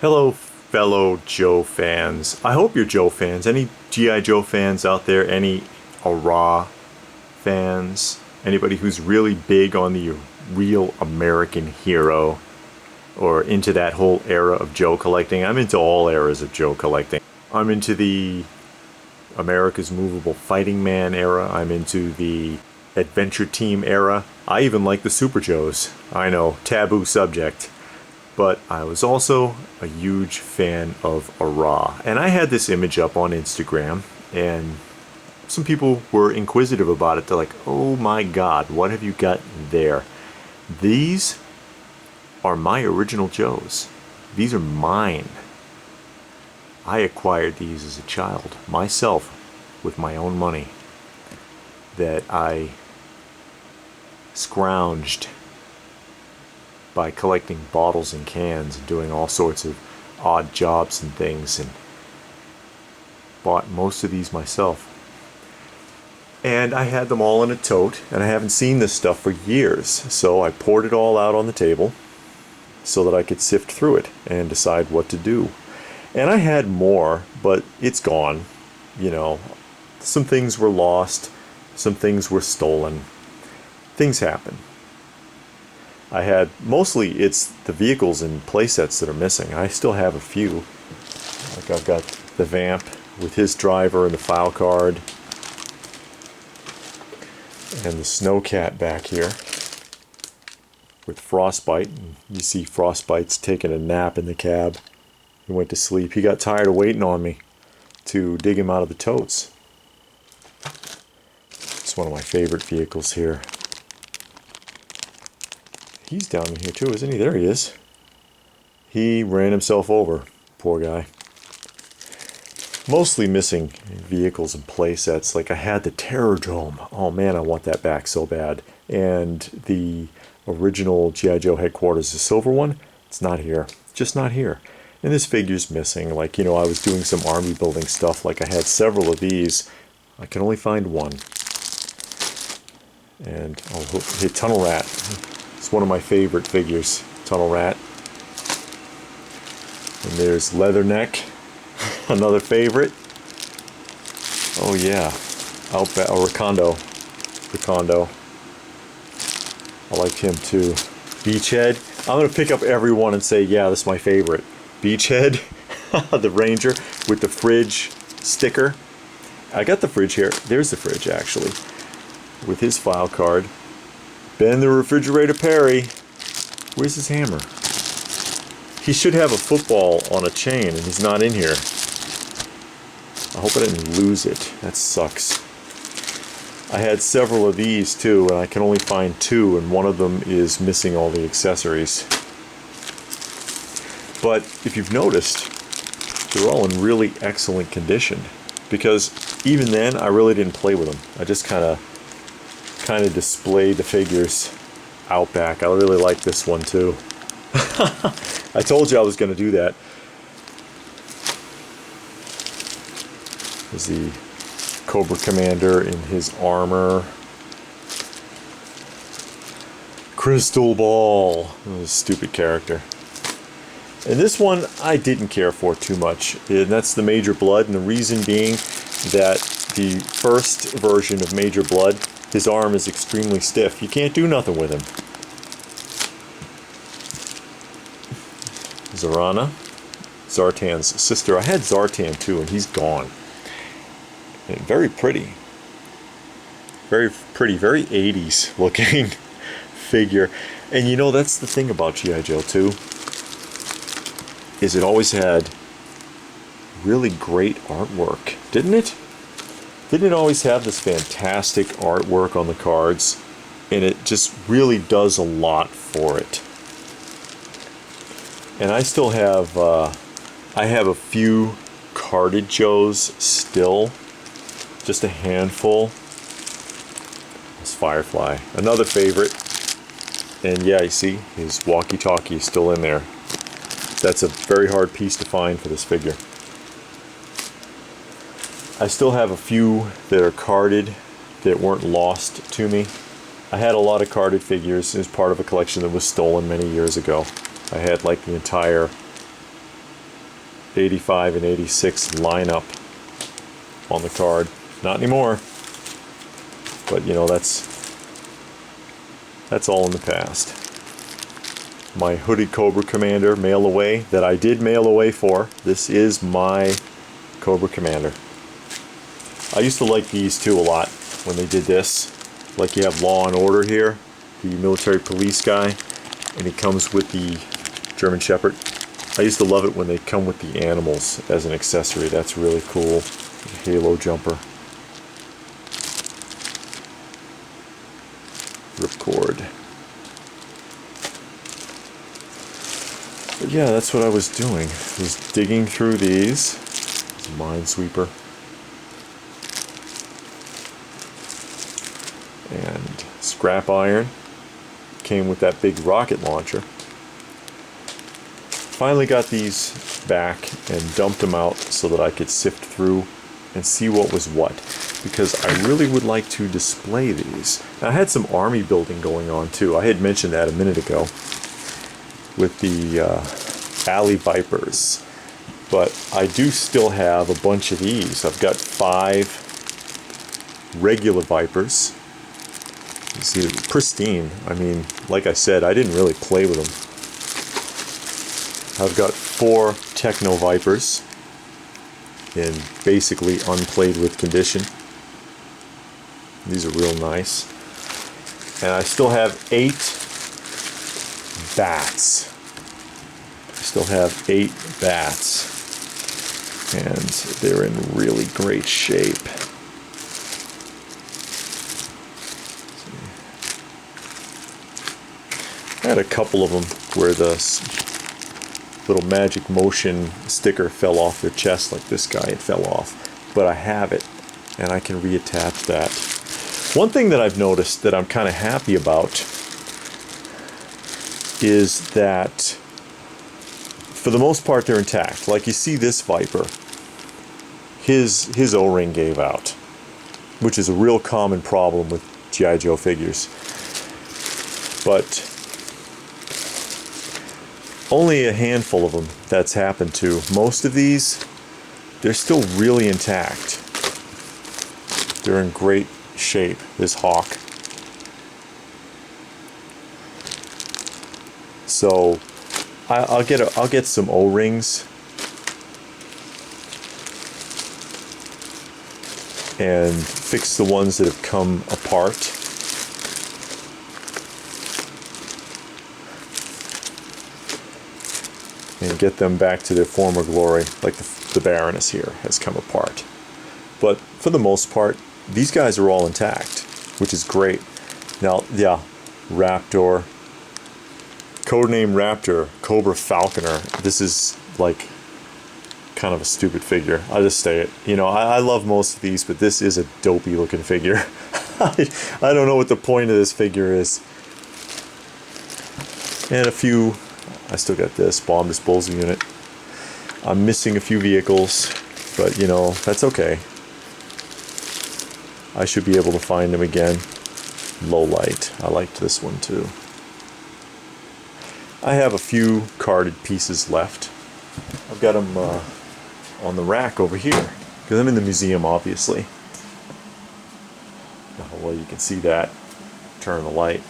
Hello, fellow Joe fans. I hope you're Joe fans. Any G.I. Joe fans out there? Any ARAH fans? Anybody who's really big on the real American hero or into that whole era of Joe collecting? I'm into all eras of Joe collecting. I'm into the America's Movable Fighting Man era. I'm into the Adventure Team era. I even like the Super Joes. I know, taboo subject. But I was also a huge fan of ARAH. And I had this image up on Instagram, and some people were inquisitive about it. They're like, oh my god, what have you got there? These are my original Joes. These are mine. I acquired these as a child, myself, with my own money, that I scrounged by collecting bottles and cans and doing all sorts of odd jobs and things, and bought most of these myself. And I had them all in a tote, and I haven't seen this stuff for years, so I poured it all out on the table so that I could sift through it and decide what to do. And I had more, but it's gone. You know, some things were lost, some things were stolen. Things happen. I had, mostly it's the vehicles and playsets that are missing. I still have a few. Like I've got the Vamp with his driver and the file card. And the Snowcat back here with Frostbite. And you see Frostbite's taking a nap in the cab. He went to sleep. He got tired of waiting on me to dig him out of the totes. It's one of my favorite vehicles here. He's down in here too, isn't he? There he is. He ran himself over. Poor guy. Mostly missing vehicles and play sets. Like I had the Terror Dome. Oh man, I want that back so bad. And the original G.I. Joe headquarters, the silver one, it's not here. It's just not here. And this figure's missing. Like, you know, I was doing some army building stuff. Like I had several of these. I can only find one. And I'll hit Tunnel Rat. It's one of my favorite figures, Tunnel Rat. And there's Leatherneck, another favorite. Oh yeah, Outback, oh, Recondo. I like him too. Beachhead. I'm gonna pick up every one and say, yeah, this is my favorite. Beachhead, the Ranger with the fridge sticker. I got the fridge here. There's the fridge actually, with his file card. Ben the Refrigerator Perry. Where's his hammer? He should have a football on a chain, and he's not in here. I hope I didn't lose it. That sucks. I had several of these too, and I can only find two, and one of them is missing all the accessories. But if you've noticed, they're all in really excellent condition, because even then I really didn't play with them. I just kind of display the figures out back. I really like this one too. I told you I was going to do that. There's the Cobra Commander in his armor. Crystal Ball. Oh, stupid character. And this one I didn't care for too much. And that's the Major Blood, and the reason being that the first version of Major Blood, his arm is extremely stiff. You can't do nothing with him. Zarana, Zartan's sister. I had Zartan too, and he's gone. And very pretty. Very pretty, very 80s looking figure. And you know, that's the thing about G.I. Joe too, is it always had really great artwork, didn't it? Didn't it always have this fantastic artwork on the cards? And it just really does a lot for it. And I still have, I have a few carded Joes still. Just a handful. This Firefly, another favorite. And yeah, you see, his walkie-talkie is still in there. That's a very hard piece to find for this figure. I still have a few that are carded that weren't lost to me. I had a lot of carded figures as part of a collection that was stolen many years ago. I had like the entire 85 and 86 lineup on the card. Not anymore. But you know, that's all in the past. My hooded Cobra Commander mail away that I did mail away for. This is my Cobra Commander. I used to like these too a lot when they did this. Like you have Law and Order here, the military police guy, and he comes with the German Shepherd. I used to love it when they come with the animals as an accessory. That's really cool. Halo jumper. Ripcord. But yeah, that's what I was doing. I was digging through these. Minesweeper. And scrap iron. Came with that big rocket launcher. Finally got these back and dumped them out so that I could sift through and see what was what. Because I really would like to display these. Now, I had some army building going on too. I had mentioned that a minute ago with the Alley Vipers. But I do still have a bunch of these. I've got 5 regular Vipers. You see, pristine. I mean, like I said, I didn't really play with them. I've got 4 Techno Vipers in basically unplayed with condition. These are real nice. And I still have 8 bats. I still have 8 bats. And they're in really great shape. I had a couple of them where the little magic motion sticker fell off their chest, like this guy, it fell off. But I have it, and I can reattach that. One thing that I've noticed that I'm kind of happy about is that for the most part they're intact. Like you see this Viper, his O-ring gave out, which is a real common problem with G.I. Joe figures. But only a handful of them that's happened to. Most of these, they're still really intact. They're in great shape. This Hawk. So I'll get some O-rings and fix the ones that have come apart. And get them back to their former glory, like the Baroness here has come apart. But for the most part, these guys are all intact, which is great. Now, yeah, Raptor, codename Raptor, Cobra Falconer. This is like kind of a stupid figure. I'll just say it. You know, I love most of these, but this is a dopey looking figure. I don't know what the point of this figure is. And a few. I still got this bomb disposal unit. I'm missing a few vehicles, but you know, that's okay. I should be able to find them again. Low light. I liked this one too. I have a few carded pieces left. I've got them on the rack over here because I'm in the museum, obviously. Oh, well, you can see that. Turn the light.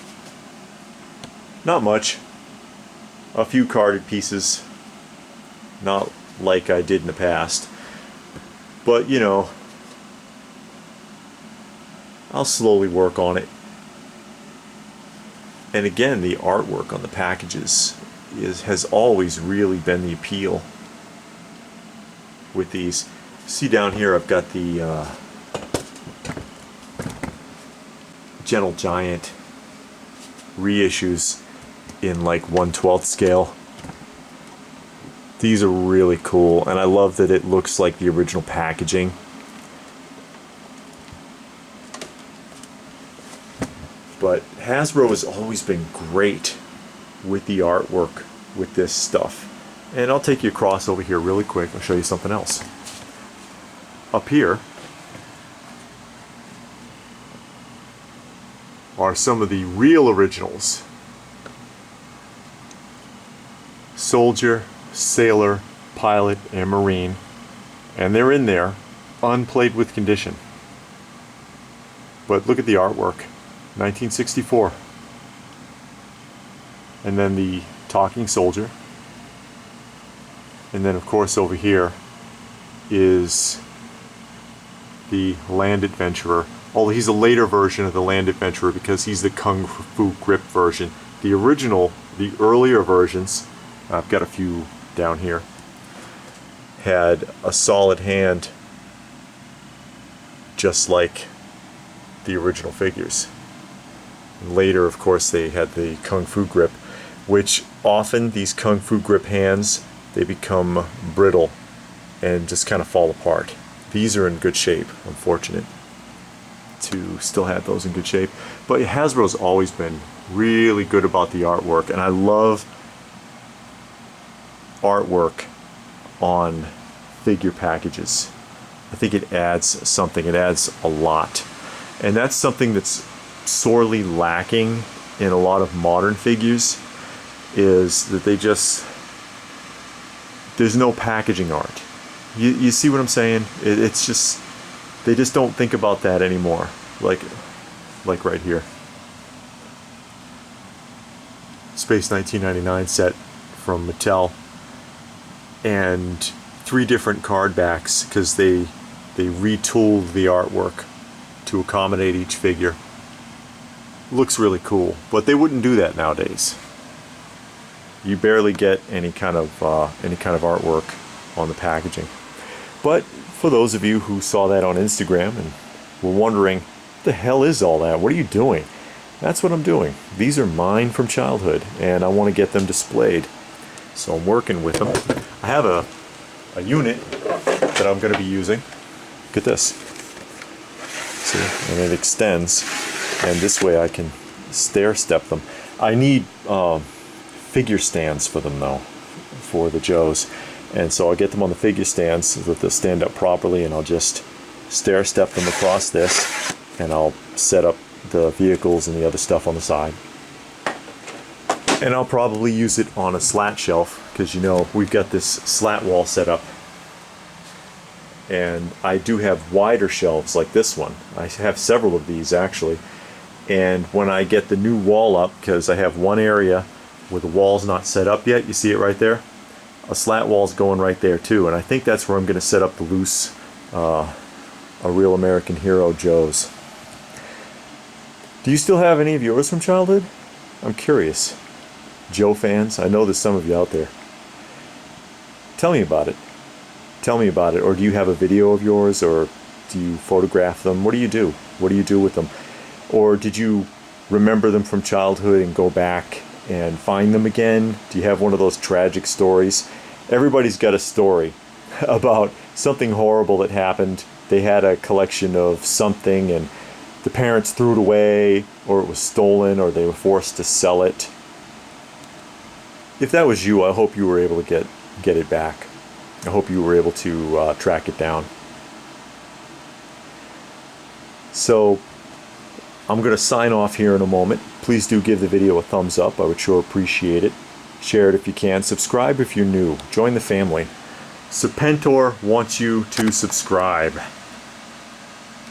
Not much. A few carded pieces, not like I did in the past, but you know, I'll slowly work on it. And again, the artwork on the packages has always really been the appeal with these. See down here, I've got the Gentle Giant reissues in like 1/12 scale. These are really cool, and I love that it looks like the original packaging. But Hasbro has always been great with the artwork with this stuff. And I'll take you across over here really quick. I'll show you something else. Up here are some of the real originals. Soldier, Sailor, Pilot and Marine, and they're in there, unplayed with condition. But look at the artwork, 1964. And then the talking soldier. And then of course over here is the Land Adventurer. Although he's a later version of the Land Adventurer because he's the Kung Fu Grip version. The original, the earlier versions, I've got a few down here, had a solid hand just like the original figures. And later, of course, they had the Kung Fu Grip, which often these Kung Fu Grip hands, they become brittle and just kind of fall apart. These are in good shape. I'm fortunate to still have those in good shape. But Hasbro's always been really good about the artwork, and I love artwork on figure packages. I think it adds something. It adds a lot. And that's something that's sorely lacking in a lot of modern figures, is that they just, there's no packaging art. You see what I'm saying? It's just, they just don't think about that anymore. Like right here. Space 1999 set from Mattel. And 3 different card backs because they retooled the artwork to accommodate each figure. Looks really cool, but they wouldn't do that nowadays. You barely get any kind of artwork on the packaging. But for those of you who saw that on Instagram and were wondering, what the hell is all that? What are you doing? That's what I'm doing. These are mine from childhood, and I want to get them displayed. So I'm working with them. I have a unit that I'm going to be using. Look at this. See? And it extends, and this way I can stair step them. I need figure stands for them though, for the Joes. And so I'll get them on the figure stands so that they'll stand up properly, and I'll just stair step them across this, and I'll set up the vehicles and the other stuff on the side. And I'll probably use it on a slat shelf, because you know we've got this slat wall set up. And I do have wider shelves like this one. I have several of these actually. And when I get the new wall up, because I have one area where the wall's not set up yet, you see it right there? A slat wall's going right there too, and I think that's where I'm going to set up the loose A Real American Hero Joes. Do you still have any of yours from childhood? I'm curious. Joe fans, I know there's some of you out there. Tell me about it. Tell me about it. Or do you have a video of yours, or do you photograph them? What do you do? What do you do with them? Or did you remember them from childhood and go back and find them again? Do you have one of those tragic stories? Everybody's got a story about something horrible that happened. They had a collection of something and the parents threw it away, or it was stolen, or they were forced to sell it. If that was you, I hope you were able to get it back. I hope you were able to track it down. So I'm going to sign off here in a moment. Please do give the video a thumbs up. I would sure appreciate it. Share it if you can. Subscribe if you're new. Join the family. Serpentor wants you to subscribe.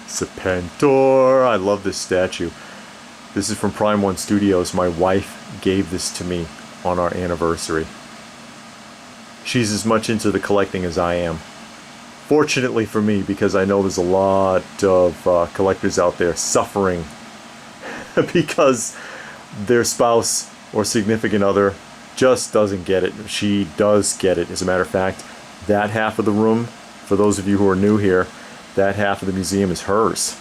Serpentor! I love this statue. This is from Prime One Studios. My wife gave this to me on our anniversary. She's as much into the collecting as I am. Fortunately for me, because I know there's a lot of collectors out there suffering because their spouse or significant other just doesn't get it. She does get it. As a matter of fact, that half of the room, for those of you who are new here, that half of the museum is hers.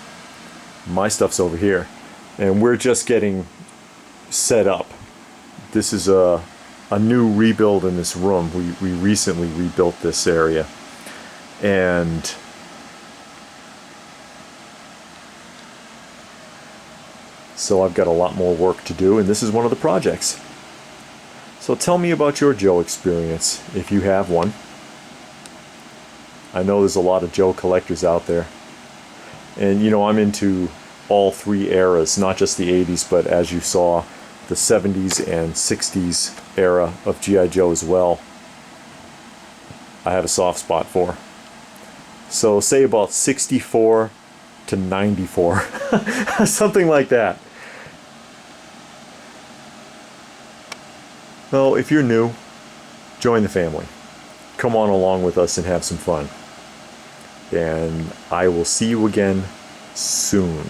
My stuff's over here. And we're just getting set up. This is a new rebuild in this room. We recently rebuilt this area. And so I've got a lot more work to do, and this is one of the projects. So tell me about your Joe experience, if you have one. I know there's a lot of Joe collectors out there. And you know, I'm into all 3 eras, not just the 80s, but as you saw, the 70s and 60s era of G.I. Joe as well. I have a soft spot for. So say about 64 to 94, something like that. Well, if you're new, join the family. Come on along with us and have some fun. And I will see you again soon.